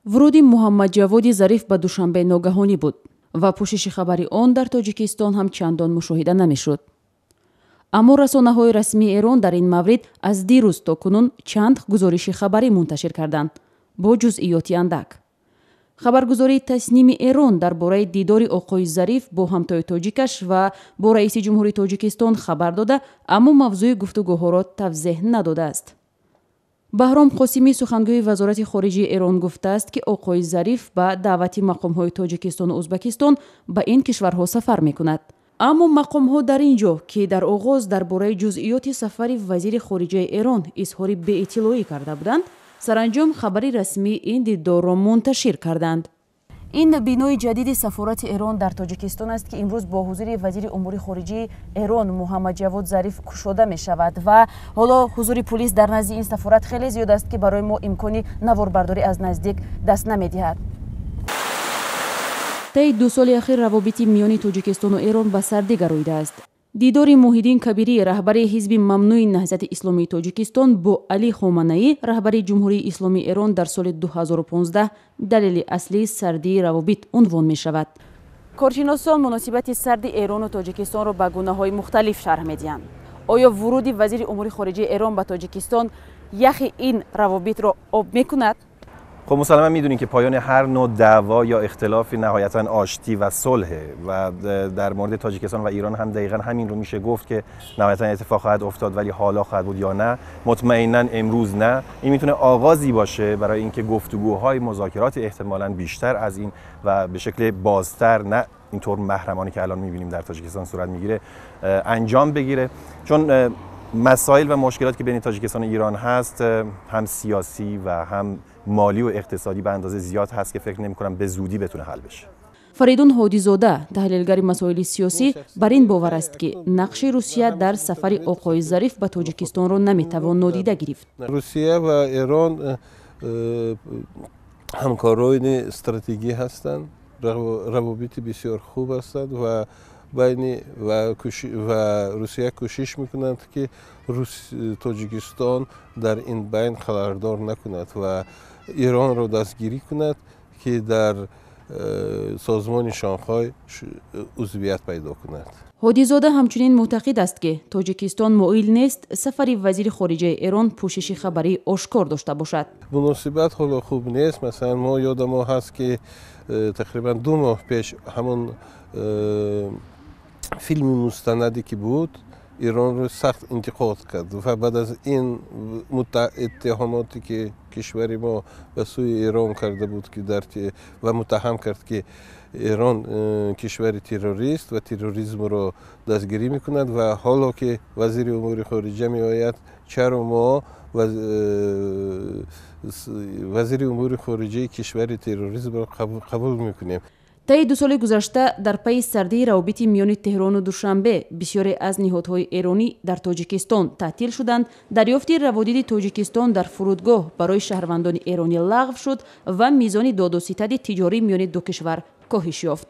вуруди Муҳаммадҷаводи Зариф ба Душанбе ногаҳонӣ буд ва пӯшиши хабари он дар Тоҷикистон ҳам чандон мушоҳида намешуд. аммо расонаҳои расмии Эрон дар ин маврид аз дирӯз то кунун чанд гузориши хабарӣ мунташир карданд бо ҷузъиёти андак. хабаргузории тасними Эрон дар бораи дидори Оқои Зариф бо ҳамтои тоҷикаш ва бо раиси ҷумҳури Тоҷикистон хабар дода, аммо мавзӯи гуфтугӯҳоро тавзеҳ надодааст. баҳром қосимӣ сухангӯи вазорати хориҷии Эрон гуфтааст, ки Оқои Зариф ба даъвати мақомҳои Тоҷикистону Ӯзбекистон ба ин кишварҳо сафар мекунад. аммо мақомҳо дар ин ҷо, ки дар оғоз дар бораи ҷузъиёти сафари вазири хориҷияи Эрон изҳори беиттилоӣ карда буданд, саранҷом хабари расмии ин диддорро мунташир карданд. ин бинои ҷадиди сафорати Эрон дар Тоҷикистон аст, ки имрӯз бо ҳузури вазири умури хориҷии Эрон Муҳаммадҷавод Зариф кушода мешавад ва ҳоло ҳузури пулис дар назди ин сафорат хеле зиёд аст, ки барои мо имкони наворбардорӣ аз наздик даст намедиҳад. таи 2 соли ахир равобити миёни Тоҷикистону Эрон ба сардӣ гароидааст. дидори Муҳиддин Кабирӣ, раҳбари ҳизби мамнӯи наҳзати исломии Тоҷикистон бо Али Хоманаӣ, раҳбари ҷумҳурии исломии Эрон дар соли 2015 далели аслии сардии равобит унвон мешавад. коршиносон муносибати сарди Эрону Тоҷикистонро ба гунаҳои мухталиф шарҳ медиҳанд. оё вуруди вазири умури хориҷии Эрон ба Тоҷикистон яхи ин равобитро об мекунад؟ خب مسلما میدونین که پایان هر نوع دعوا یا اختلافی نهایتا آشتی و صلح و در مورد تاجیکستان و ایران هم دقیقا همین رو میشه گفت که نهایتا اتفاق خواهد افتاد، ولی حالا خواهد بود یا نه. مطمئنا امروز نه. این میتونه آغازی باشه برای اینکه گفتگوهای مذاکرات احتمالاً بیشتر از این و به شکل بازتر، نه اینطور محرمانه که الان میبینیم در تاجیکستان صورت میگیره، انجام بگیره. چون مسائل و مشکلات که بین تاجیکستان و ایران هست هم سیاسی و هم مالی و اقتصادی به اندازه زیاد هست که فکر نمی‌کنم به زودی بتونه حل بشه. фаридун ҳодизода, таҳлилгари масоили сиёсӣ, бар ин бовар аст, ки нақши Русия дар сафари Оқои Зариф ба Тоҷикистонро наметавон нодида гирифт. Русия ва Эрон ҳамкорони стратегӣ ҳастанд, равобити бисёр хуб ҳастанд ва байни ва Русия кӯшиш мекунад, ки Тоҷикистон дар ин байн халалдор накунад ва Эронро дастгирӣ кунад, ки дар созмони Шонхой узвият пайдо кунад. ҳодизода ҳамчунин мӯътақид аст, ки Тоҷикистон моил нест сафари вазири хориҷияи Эрон пӯшиши хабарии ошкор дошта бошад. муносибат ҳоло хуб нест. Масалан, мо ёдамо ҳаст, ки тақрибан 2 моҳ пеш ҳамон филми мустанаде ки буд, Эронро сахт интиқод кард ва баъд аз ин иттиҳомоте ки кишвари мо ба сӯи Эрон карда буд, ки ва муттаҳам кард, ки Эрон кишвари террорист ва терроризмро дастгирӣ мекунад ва ҳоло ки вазири умури хориҷа меояд, чаро мо вазири умури хориҷаи кишвари терроризмро қабул мекунем. таи 2 соли гузашта дар пайи сардии равобити миёни Теҳрону Душанбе бисёре аз ниҳодҳои эронӣ дар Тоҷикистон таътил шуданд. дарёфти раводиди Тоҷикистон дар фурудгоҳ барои шаҳрвандони эронӣ лағв шуд ва мизони додуситади тиҷорӣ миёни ду кишвар коҳиш ёфт.